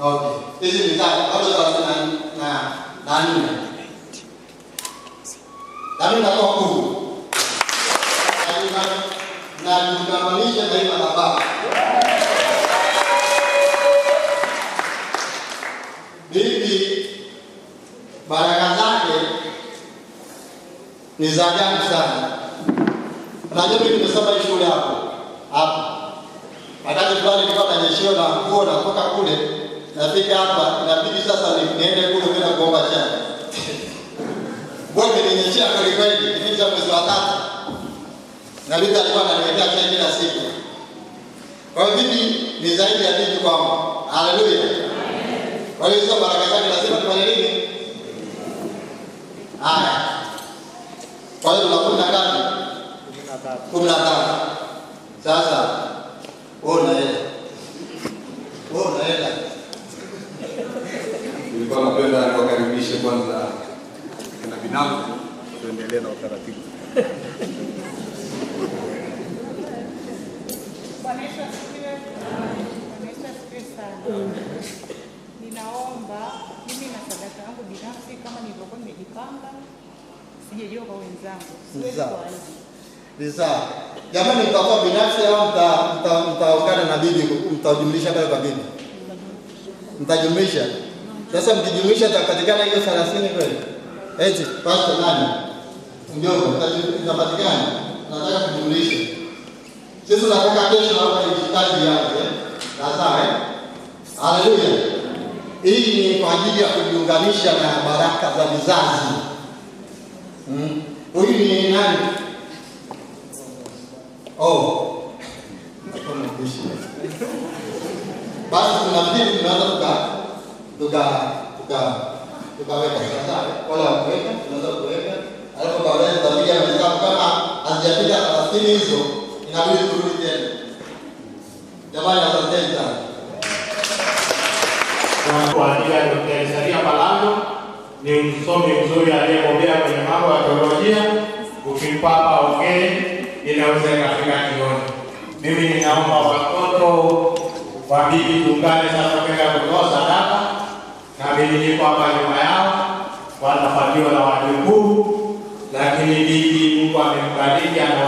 Okay. Hizi ni zake bado na nini? Nami natoa Mungu. Na tukamanisha daima na Baba. Bibi baraka zake ni za ajabu sana. Unajua mimi nimesoma shule hapo. Wakati fulani nilikuwa nanyeshewa na nguo na kutoka kule, nafika hapa inabidi sasa niende kule kwenda kuomba chai. Bwana ninyeshea kweli kweli, kipindi cha mwezi wa 3. Na bibi alikuwa ananiletea chai kila siku. Kwa hiyo bibi ni zaidi ya bibi kwangu. Haleluya. Kwa hiyo hizo baraka zake lazima tufanye nini? Haya. Kwa hiyo tunakwenda ngapi? 15. Sasa ona hela. Nilikuwa napenda niwakaribishe kwanza na binamu tuendelee na utaratibu. Bwana Yesu asifiwe. Bwana Yesu asifiwe sana. Ninaomba mimi na sadaka yangu binafsi kama nilivyokuwa nimejipanga, sijejua kwa wenzangu. Siwezi kuahidi. Sawa. Jamani, mtakuwa binafsi au mtaungana na bibi, mtajumlisha pale kwa bibi? Mtajumlisha. Sasa mkijumlisha itapatikana hiyo 30 kweli? Eti pastor nani? Ndio itapatikana. Nataka kujumlisha. Sisi tunataka kesho hapa kazi yake. Sawa. Haleluya. Hii ni kwa ajili ya kujiunganisha na baraka za vizazi. Huyu ni nani? Basi tunafikiri tunaweza tukaweka sasa wala kuweka tunaweza kuweka, alafu baadaye tutapiga hesabu kama hazijafika 30 hizo inabidi turudi tena. Jamani, asanteni sana. Kwa ajili ya Dr. Isaia Malando, ni msomi mzuri aliyebobea kwenye mambo ya teolojia. Ukimpapa ongee inaweza ikafika kioni. Mimi ninaomba watoto wa bibi tuungane sasa kwenda kutoa sadaka, na bibi niko hapa nyuma yao, watafuatiwa na wajukuu, lakini bibi Mungu amembariki ana